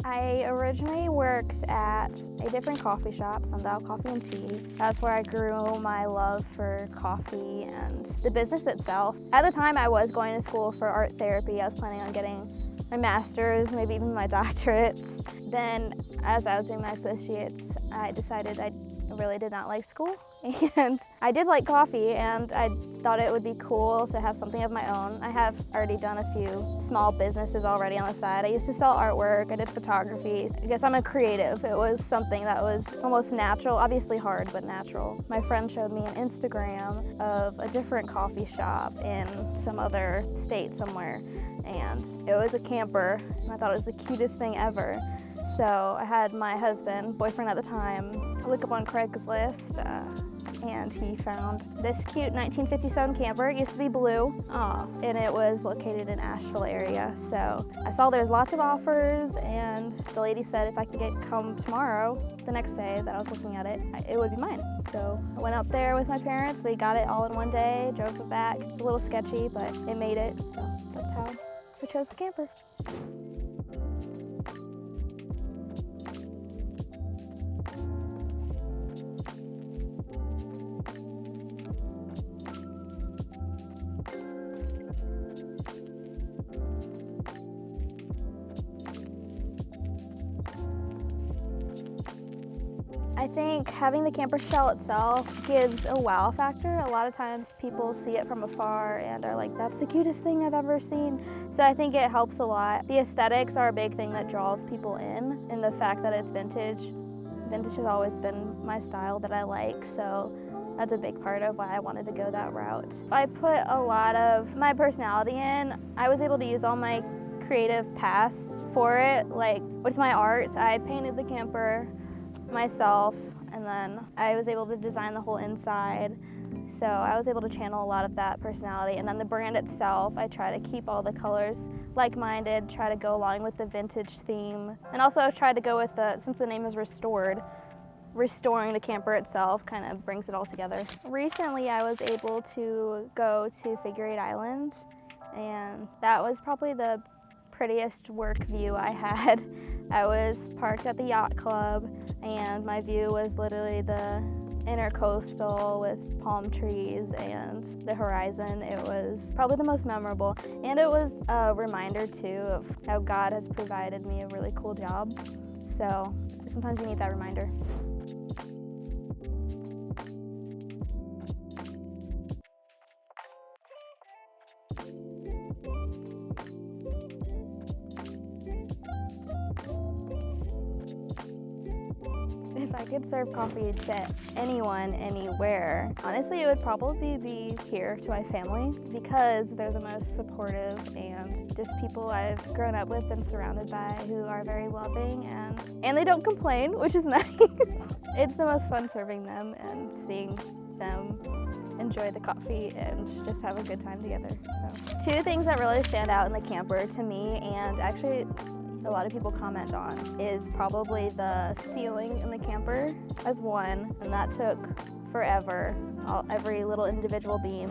I originally worked at a different coffee shop, Sundial Coffee and Tea. That's where I grew my love for coffee and the business itself. At the time, I was going to school for art therapy. I was planning on getting my master's, maybe even my doctorates. Then, as I was doing my associates, I decided I really did not like school. And I did like coffee, and I thought it would be cool to have something of my own. I have already done a few small businesses already on the side. I used to sell artwork, I did photography. I guess I'm a creative. It was something that was almost natural, obviously hard, but natural. My friend showed me an Instagram of a different coffee shop in some other state somewhere, and it was a camper, and I thought it was the cutest thing ever. So I had my husband, boyfriend at the time, look up on Craigslist, and he found this cute 1957 camper. It used to be blue, and it was located in Asheville area. So I saw there's lots of offers, and the lady said if I could come tomorrow, the next day that I was looking at it, it would be mine. So I went up there with my parents. We got it all in one day, drove it back. It's a little sketchy, but it made it. So that's how we chose the camper. I think having the camper shell itself gives a wow factor. A lot of times people see it from afar and are like, that's the cutest thing I've ever seen. So I think it helps a lot. The aesthetics are a big thing that draws people in, and the fact that it's vintage. Vintage has always been my style that I like, so that's a big part of why I wanted to go that route. I put a lot of my personality in. I was able to use all my creative past for it. Like with my art, I painted the camper myself, and then I was able to design the whole inside. So I was able to channel a lot of that personality. And then the brand itself, I try to keep all the colors like-minded, try to go along with the vintage theme. And also try to go with since the name is Restored, restoring the camper itself kind of brings it all together. Recently I was able to go to Figure Eight Island, and that was probably the prettiest work view I had. I was parked at the yacht club, and my view was literally the intercoastal with palm trees and the horizon. It was probably the most memorable, and it was a reminder too of how God has provided me a really cool job. So sometimes you need that reminder. If I could serve coffee to anyone, anywhere, honestly, it would probably be here to my family, because they're the most supportive and just people I've grown up with and surrounded by who are very loving, and they don't complain, which is nice. It's the most fun serving them and seeing them enjoy the coffee and just have a good time together. So, two things that really stand out in the camper to me, and actually a lot of people comment on, is probably the ceiling in the camper as one, and that took forever, every little individual beam.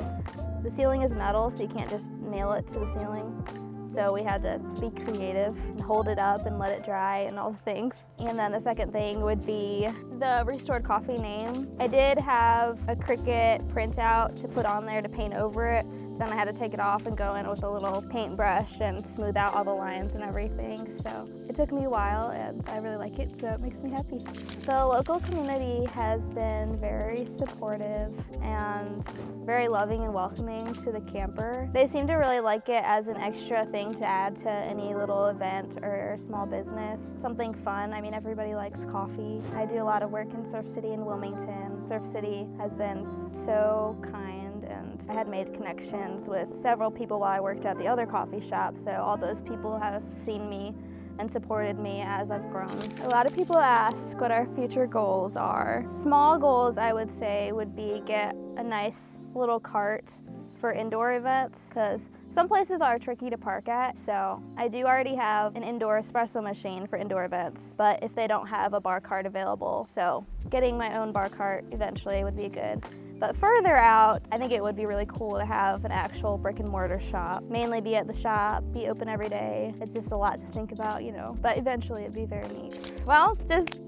The ceiling is metal, so you can't just nail it to the ceiling. So we had to be creative and hold it up and let it dry and all the things. And then the second thing would be the Restored Coffee name. I did have a Cricut printout to put on there to paint over it. Then I had to take it off and go in with a little paintbrush and smooth out all the lines and everything. So it took me a while, and I really like it, so it makes me happy. The local community has been very supportive and very loving and welcoming to the camper. They seem to really like it as an extra thing to add to any little event or small business. Something fun. I mean, everybody likes coffee. I do a lot of work in Surf City in Wilmington. Surf City has been so kind, and I had made connections with several people while I worked at the other coffee shop, so all those people have seen me and supported me as I've grown. A lot of people ask what our future goals are. Small goals, I would say, would be get a nice little cart for indoor events because some places are tricky to park at. So I do already have an indoor espresso machine for indoor events, but if they don't have a bar cart available, so getting my own bar cart eventually would be good. But further out, I think it would be really cool to have an actual brick and mortar shop, mainly be at the shop, be open every day. It's just a lot to think about, you know, but eventually it'd be very neat. Well, just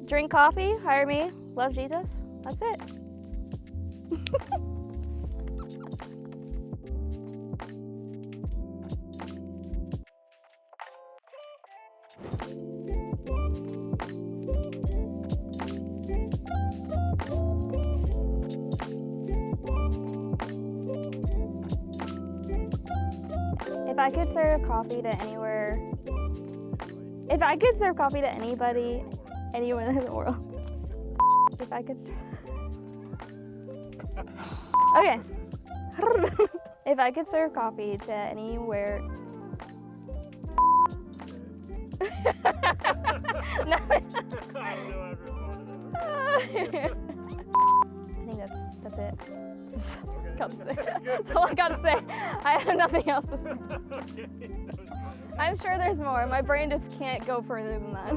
drink coffee, hire me, love Jesus. That's it. If I could serve coffee to anywhere, if I could serve coffee to anybody, anywhere in the world, if I could, okay. If I could serve coffee to anywhere, no. I don't know how to respond to that. I think that's it. That's all I gotta say. I have nothing else to say. Okay. I'm sure there's more. My brain just can't go further than that.